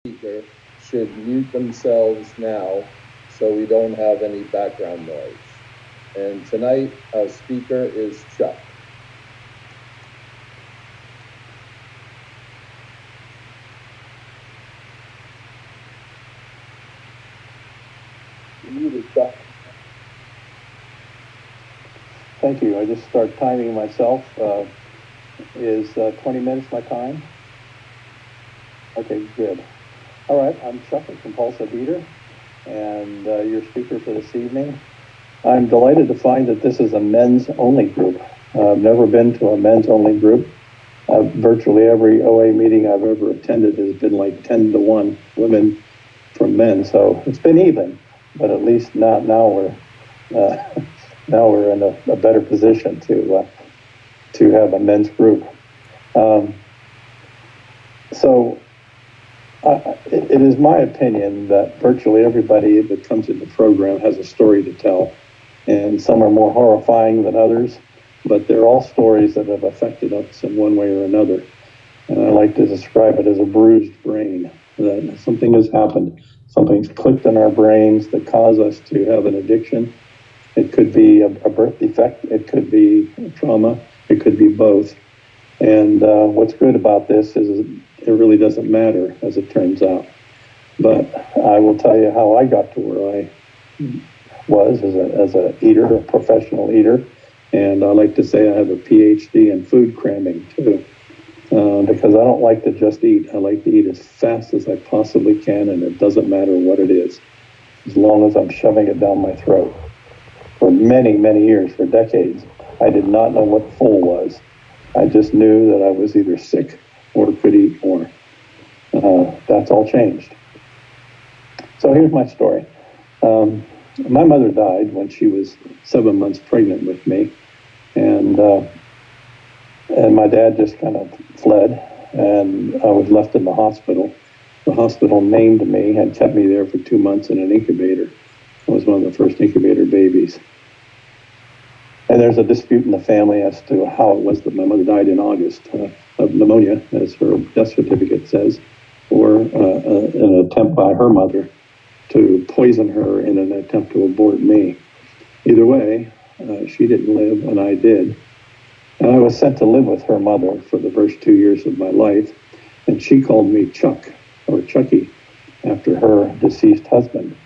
speaker should mute themselves now so we don't have any background noise. And tonight, our speaker is Chuck. Chuck. Thank you. I just start timing myself. Is 20 minutes my time? Okay, good. All right, I'm Chuck, a compulsive eater, and your speaker for this evening. I'm delighted to find that this is a men's-only group. I've never been to a men's-only group. Virtually every OA meeting I've ever attended has been like 10 to 1 women from men, so it's been even, but at least now we're now we're in a better position to have a men's group. It is my opinion that virtually everybody that comes in the program has a story to tell, and some are more horrifying than others, but they're all stories that have affected us in one way or another. And I like to describe it as a bruised brain, that something has happened, something's clicked in our brains that caused us to have an addiction. It could be a birth defect, it could be trauma, it could be both. And what's good about this is it really doesn't matter, as it turns out. But I will tell you how I got to where I was as a eater, a professional eater. And I like to say I have a PhD in food cramming too, because I don't like to just eat. I like to eat as fast as I possibly can, and it doesn't matter what it is, as long as I'm shoving it down my throat. For many, many years, for decades, I did not know what full was. I just knew that I was either sick or could eat more. That's all changed. So here's my story. My mother died when she was 7 months pregnant with me, and my dad just kind of fled, and I was left in the hospital. The hospital named me and kept me there for 2 months in an incubator. I was one of the first incubator babies. And there's a dispute in the family as to how it was that my mother died in August of pneumonia, as her death certificate says, or an attempt by her mother to poison her in an attempt to abort me. Either way, she didn't live and I did. And I was sent to live with her mother for the first 2 years of my life. And she called me Chuck, or Chucky, after her deceased husband.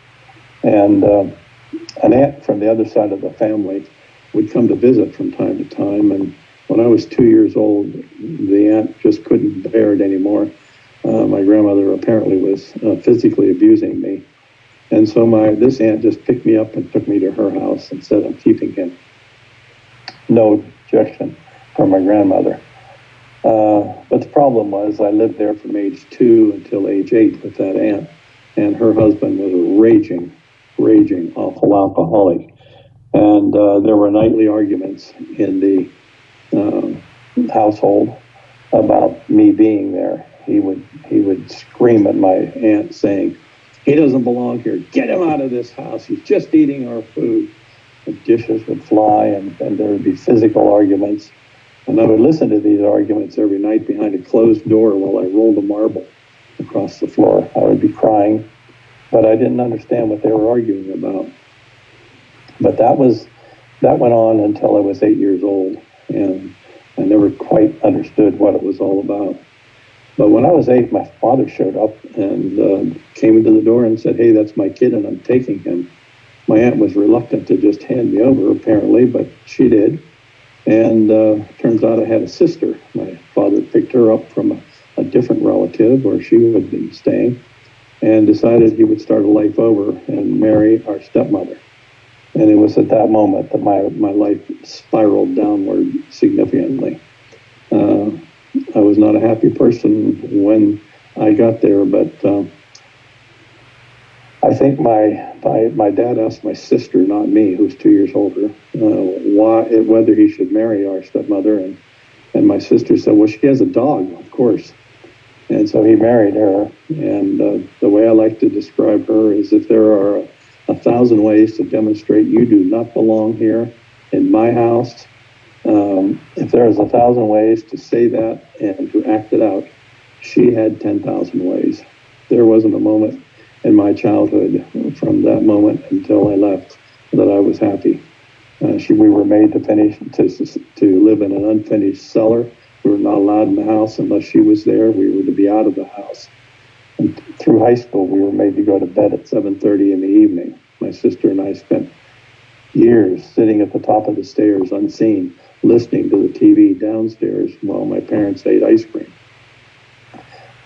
And an aunt from the other side of the family would come to visit from time to time, and when I was 2 years old, the aunt just couldn't bear it anymore. My grandmother apparently was physically abusing me, and so this aunt just picked me up and took me to her house and said, "I'm keeping him." No objection from my grandmother. But the problem was I lived there from age 2 until age 8 with that aunt, and her husband was a raging awful alcoholic. And there were nightly arguments in the household about me being there. He would scream at my aunt saying, "He doesn't belong here. Get him out of this house. He's just eating our food." The dishes would fly, and there would be physical arguments. And I would listen to these arguments every night behind a closed door while I rolled a marble across the floor. I would be crying, but I didn't understand what they were arguing about. But that went on until I was 8 years old, and I never quite understood what it was all about. But when I was 8, my father showed up and came into the door and said, "Hey, that's my kid, and I'm taking him." My aunt was reluctant to just hand me over, apparently, but she did. And turns out I had a sister. My father picked her up from a different relative where she had been staying, and decided he would start a life over and marry our stepmother. And it was at that moment that my life spiraled downward significantly. I was not a happy person when I got there, but I think my dad asked my sister, not me, who's 2 years older, whether he should marry our stepmother. And my sister said, "Well, she has a dog, of course." And so he married her. And the way I like to describe her is, if there are 1,000 ways to demonstrate you do not belong here in my house, if there's 1,000 ways to say that and to act it out, she had 10,000 ways. there wasn't a moment in my childhood from that moment until I left that I was happy. We were made to live in an unfinished cellar. We were not allowed in the house unless she was there. We were to be out of the house. And through high school, we were made to go to bed at 7:30 in the evening. My sister and I spent years sitting at the top of the stairs unseen, listening to the TV downstairs while my parents ate ice cream.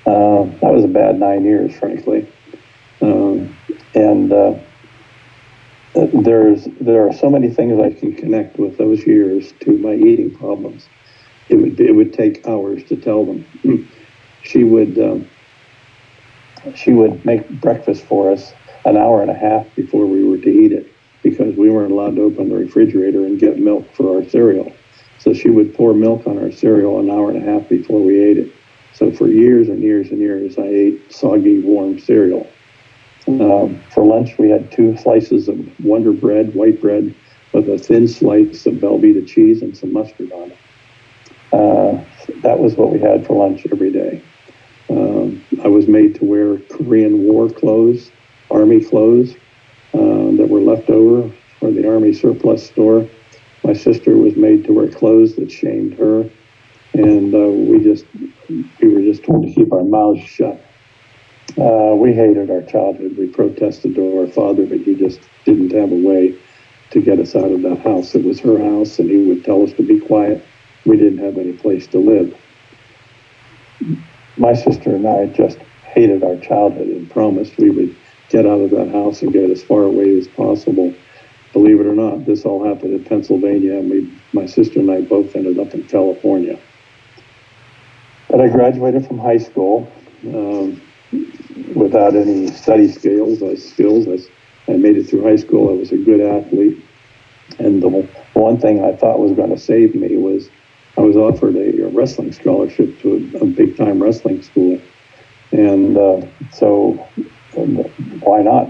That was a bad 9 years, frankly. There are so many things I can connect with those years to my eating problems. It would take hours to tell them. She would make breakfast for us an hour and a half before we were to eat it, because we weren't allowed to open the refrigerator and get milk for our cereal. So she would pour milk on our cereal an hour and a half before we ate it. So for years and years and years, I ate soggy, warm cereal. For lunch, we had 2 slices of Wonder Bread, white bread, with a thin slice of Velveeta cheese and some mustard on it. That was what we had for lunch every day. I was made to wear Korean War clothes, Army clothes that were left over for the Army surplus store. My sister was made to wear clothes that shamed her, and we were just told to keep our mouths shut. We hated our childhood. We protested to our father, but he just didn't have a way to get us out of that house. It was her house, and he would tell us to be quiet. We didn't have any place to live. My sister and I just hated our childhood and promised we would get out of that house and get as far away as possible. Believe it or not, this all happened in Pennsylvania, and my sister and I both ended up in California. But I graduated from high school without any study skills. I made it through high school. I was a good athlete. And the one thing I thought was going to save me was I was offered a wrestling scholarship to a big-time wrestling school. And so why not?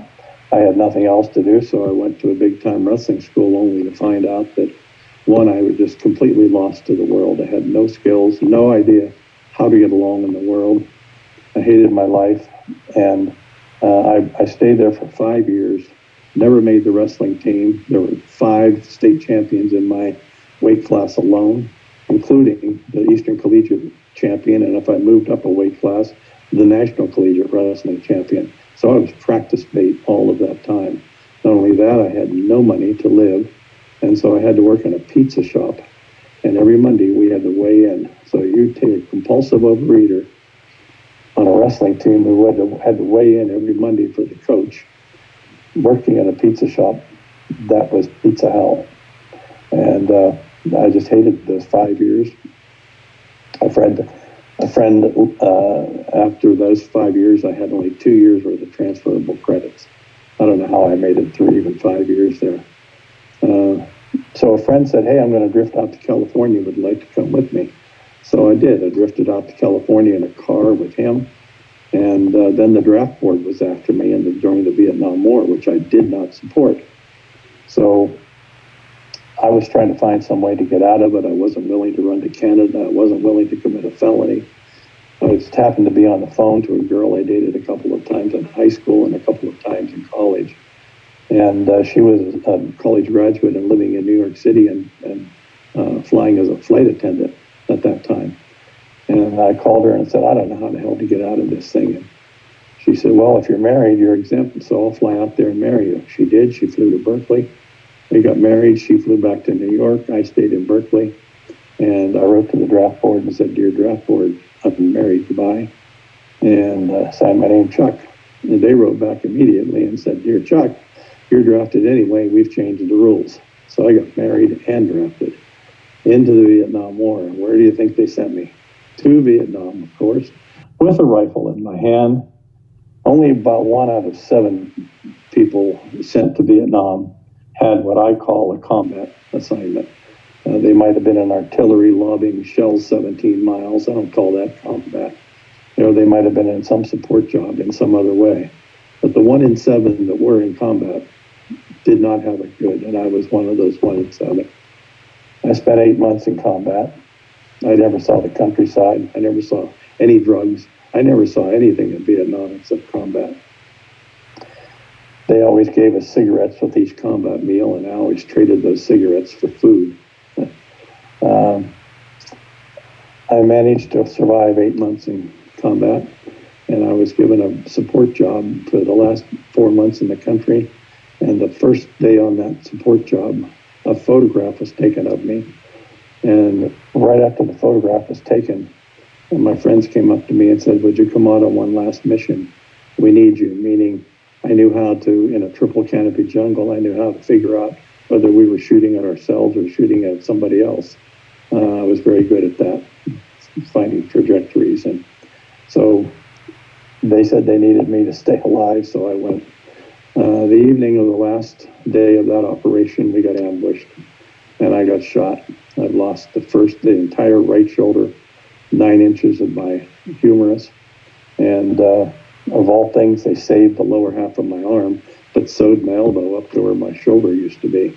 I had nothing else to do, so I went to a big-time wrestling school, only to find out that, one, I was just completely lost to the world. I had no skills, no idea how to get along in the world. I hated my life, and I stayed there for 5 years, never made the wrestling team. There were 5 state champions in my weight class alone, including the Eastern Collegiate champion, and if I moved up a weight class, the National Collegiate Wrestling champion. So I was practice bait all of that time. Not only that, I had no money to live, and so I had to work in a pizza shop. And every Monday we had to weigh in. So you take a compulsive overeater on a wrestling team who had to weigh in every Monday for the coach, working in a pizza shop. That was pizza hell. And I just hated those 5 years. A friend, after those 5 years, I had only 2 years worth of transferable credits. I don't know how I made it through even 5 years there. So a friend said, hey, I'm going to drift out to California. Would you like to come with me? So I did. I drifted out to California in a car with him. And then the draft board was after me during the Vietnam War, which I did not support. So I was trying to find some way to get out of it. I wasn't willing to run to Canada. I wasn't willing to commit a felony. I just happened to be on the phone to a girl I dated a couple of times in high school and a couple of times in college. And she was a college graduate and living in New York City and flying as a flight attendant at that time. And I called her and said, I don't know how the hell to get out of this thing. And she said, well, if you're married, you're exempt, so I'll fly out there and marry you. She did. She flew to Berkeley. We got married. She flew back to New York. I stayed in Berkeley. And I wrote to the draft board and said, dear draft board, I'm married, goodbye. And signed my name, Chuck. And they wrote back immediately and said, dear Chuck, you're drafted anyway. We've changed the rules. So I got married and drafted into the Vietnam War. Where do you think they sent me? To Vietnam, of course, with a rifle in my hand. Only about 1 out of 7 people sent to Vietnam had what I call a combat assignment. They might have been in artillery lobbing shells 17 miles. I don't call that combat. They might have been in some support job in some other way. But the 1 in 7 that were in combat did not have it good, and I was one of those 1 in 7. I spent 8 months in combat. I never saw the countryside. I never saw any drugs. I never saw anything in Vietnam except combat. They always gave us cigarettes with each combat meal, and I always traded those cigarettes for food. I managed to survive 8 months in combat, and I was given a support job for the last 4 months in the country. And the first day on that support job, a photograph was taken of me. And right after the photograph was taken, and my friends came up to me and said, "Would you come out on one last mission? We need you," meaning I knew how to, in a triple canopy jungle, I knew how to figure out whether we were shooting at ourselves or shooting at somebody else. I was very good at that, finding trajectories. And so they said they needed me to stay alive, so I went. The evening of the last day of that operation, we got ambushed, and I got shot. I lost the entire right shoulder, 9 inches of my humerus, and of all things, they saved the lower half of my arm, but sewed my elbow up to where my shoulder used to be.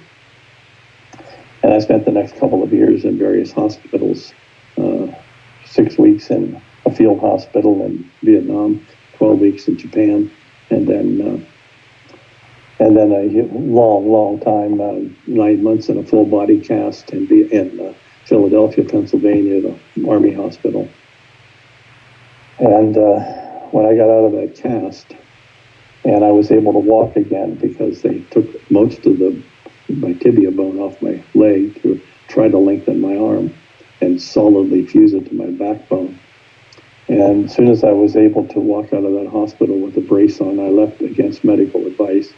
And I spent the next couple of years in various hospitals, 6 weeks in a field hospital in Vietnam, 12 weeks in Japan, and then a long time, 9 months in a full body cast in Philadelphia, Pennsylvania, the Army Hospital. And when I got out of that cast, and I was able to walk again because they took most of my tibia bone off my leg to try to lengthen my arm and solidly fuse it to my backbone. And as soon as I was able to walk out of that hospital with a brace on, I left against medical advice.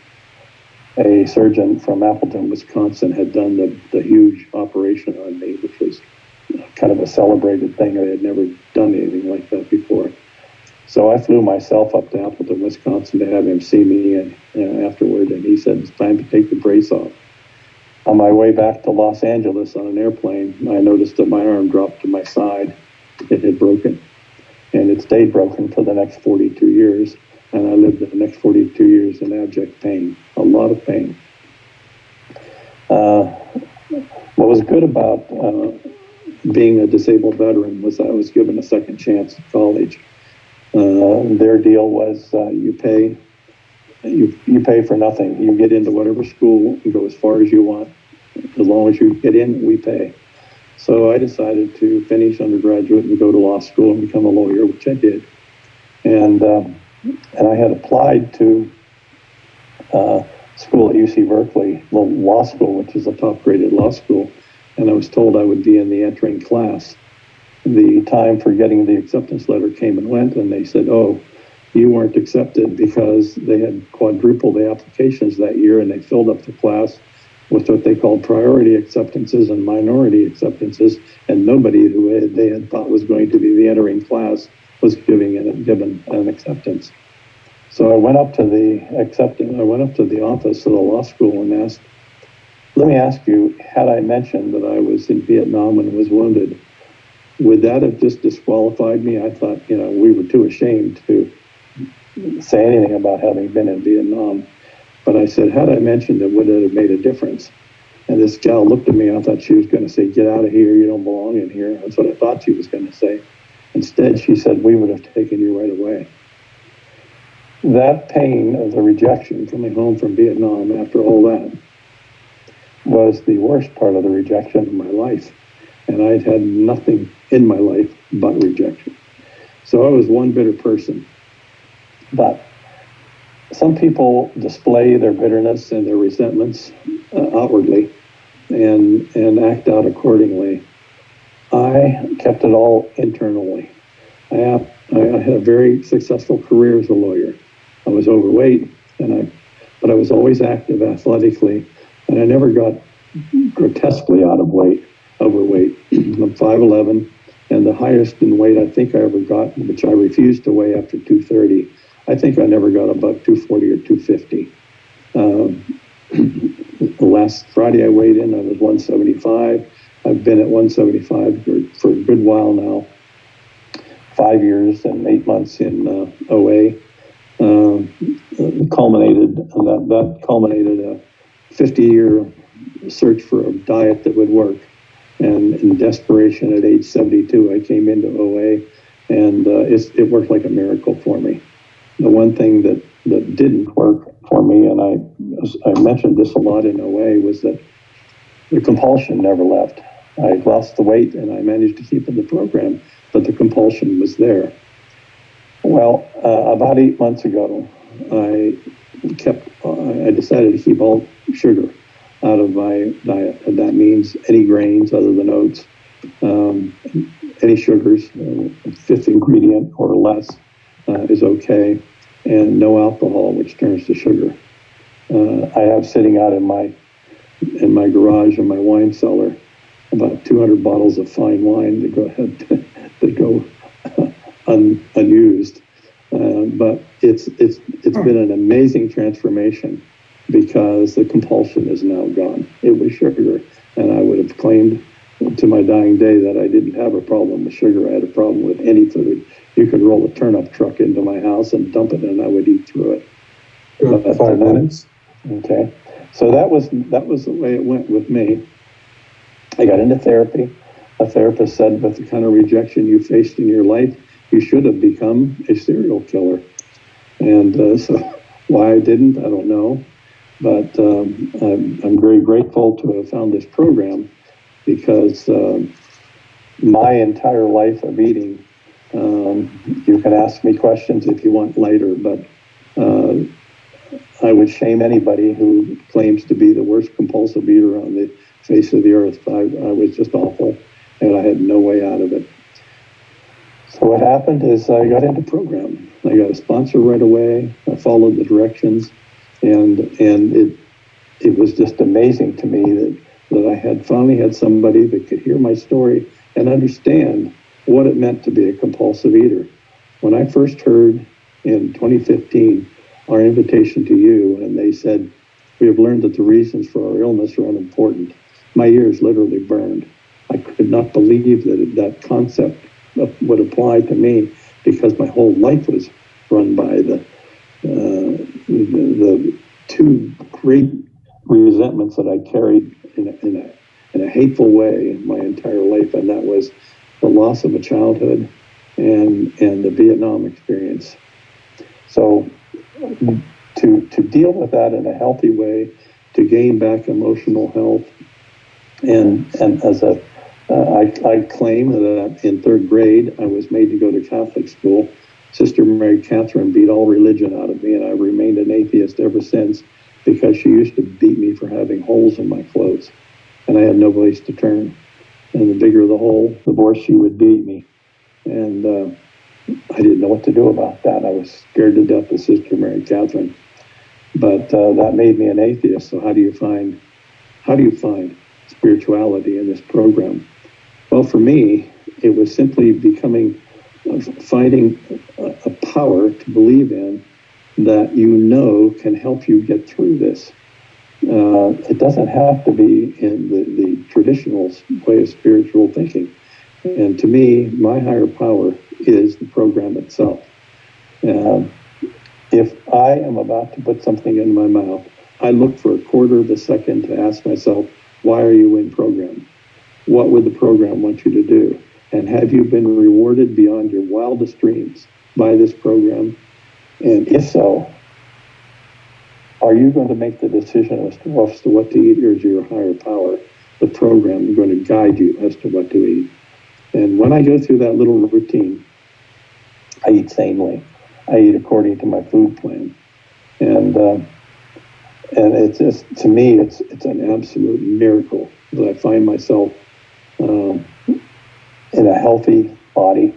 A surgeon from Appleton, Wisconsin, had done the huge operation on me, which was kind of a celebrated thing. I had never done anything like that before. So I flew myself up to Appleton, Wisconsin to have him see me afterward, and he said, "It's time to take the brace off." On my way back to Los Angeles on an airplane, I noticed that my arm dropped to my side. It had broken, and it stayed broken for the next 42 years. And I lived the next 42 years in abject pain, a lot of pain. What was good about being a disabled veteran was I was given a second chance at college. Their deal was you pay for nothing. You get into whatever school and go as far as you want. As long as you get in, we pay. So I decided to finish undergraduate and go to law school and become a lawyer, which I did. And I had applied to school at UC Berkeley, law school, which is a top-graded law school, and I was told I would be in the entering class. The time for getting the acceptance letter came and went, and they said, "Oh, you weren't accepted," because they had quadrupled the applications that year, and they filled up the class with what they called priority acceptances and minority acceptances, and nobody who they had thought was going to be the entering class was given an acceptance. So I went up to the office of the law school and asked, "Let me ask you, had I mentioned that I was in Vietnam and was wounded, would that have just disqualified me?" I thought, we were too ashamed to say anything about having been in Vietnam. But I said, had I mentioned it, would it have made a difference? And this gal looked at me. I thought she was going to say, "Get out of here, you don't belong in here." That's what I thought she was going to say. Instead, she said, "We would have taken you right away." That pain of the rejection coming home from Vietnam after all that was the worst part of the rejection of my life. And I'd had nothing in my life but rejection. So I was one bitter person. But some people display their bitterness and their resentments outwardly and act out accordingly. I kept it all internally. I had a very successful career as a lawyer. I was overweight, but I was always active athletically, and I never got grotesquely overweight. I'm 5'11", and the highest in weight I think I ever got, which I refused to weigh after 230, I think I never got above 240 or 250. Last Friday I weighed in, I was 175. I've been at 175 for a good while now. 5 years and 8 months in OA. That culminated a 50-year search for a diet that would work. And in desperation at age 72, I came into OA and it worked like a miracle for me. The one thing that didn't work for me, and I mentioned this a lot in OA, was that the compulsion never left. I lost the weight and I managed to keep in the program, but the compulsion was there. Well, about 8 months ago, I decided to keep all sugar out of my diet, and that means any grains other than oats, any sugars, fifth ingredient or less is okay, and no alcohol, which turns to sugar. I have sitting out in my garage in my wine cellar about 200 bottles of fine wine that go unused. But it's been an amazing transformation because the compulsion is now gone. It was sugar, and I would have claimed to my dying day that I didn't have a problem with sugar. I had a problem with any food. You could roll a turnip truck into my house and dump it, and I would eat through it. But, 5 minutes. Okay, so that was the way it went with me. I got into therapy. A therapist said, with the kind of rejection you faced in your life, you should have become a serial killer. And so why I didn't, I don't know. But I'm very grateful to have found this program because my entire life of eating, you can ask me questions if you want later, but I would shame anybody who claims to be the worst compulsive eater on the face of the earth. I was just awful, and I had no way out of it. So what happened is I got into program. I got a sponsor right away. I followed the directions, and it was just amazing to me that I had finally had somebody that could hear my story and understand what it meant to be a compulsive eater. When I first heard in 2015 our invitation to you, and they said, we have learned that the reasons for our illness are unimportant, my ears literally burned. I could not believe that concept would apply to me because my whole life was run by the two great resentments that I carried in a hateful way in my entire life, and that was the loss of a childhood and the Vietnam experience. So to deal with that in a healthy way, to gain back emotional health, and as I claim that in third grade I was made to go to Catholic school. Sister Mary Catherine beat all religion out of me, and I've remained an atheist ever since because she used to beat me for having holes in my clothes, and I had no place to turn. And the bigger the hole, the more she would beat me. And I didn't know what to do about that. I was scared to death of Sister Mary Catherine. But that made me an atheist. So how do you find spirituality in this program? Well, for me, it was simply finding a power to believe in that can help you get through this. It doesn't have to be in the traditional way of spiritual thinking. And to me, my higher power is the program itself. If I am about to put something in my mouth, I look for a quarter of a second to ask myself, why are you in program? What would the program want you to do? And have you been rewarded beyond your wildest dreams by this program? And if so, are you going to make the decision as to what to eat, or is your higher power, the program, going to guide you as to what to eat? And when I go through that little routine, I eat sanely. I eat according to my food plan. And it's just, to me, it's an absolute miracle that I find myself in a healthy body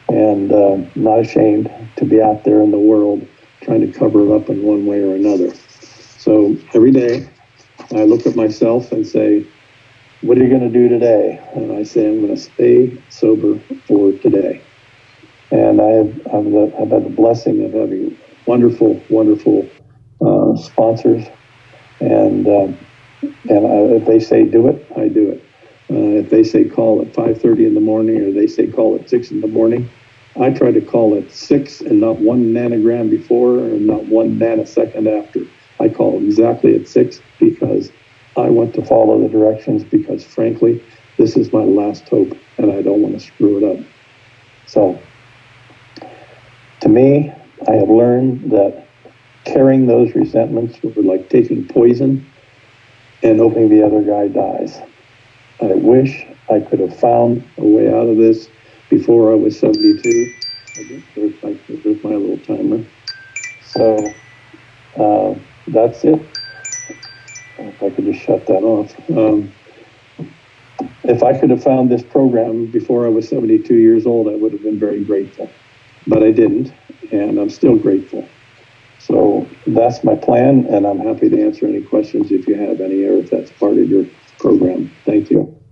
and not ashamed to be out there in the world trying to cover it up in one way or another. So every day I look at myself and say, what are you going to do today? And I say, I'm going to stay sober for today. And I've had the blessing of having wonderful sponsors. And if they say do it, I do it. If they say call at 5:30 in the morning, or they say call at 6 in the morning, I try to call at 6 and not 1 nanogram before and not 1 nanosecond after. I call exactly at 6 because I want to follow the directions, because frankly, this is my last hope and I don't want to screw it up. So To me, I have learned that carrying those resentments were like taking poison and hoping the other guy dies. I wish I could have found a way out of this before I was 72. There's my little timer. So that's it. If I could just shut that off. If I could have found this program before I was 72 years old, I would have been very grateful. But I didn't, and I'm still grateful. So that's my plan, and I'm happy to answer any questions if you have any, or if that's part of your program. Thank you.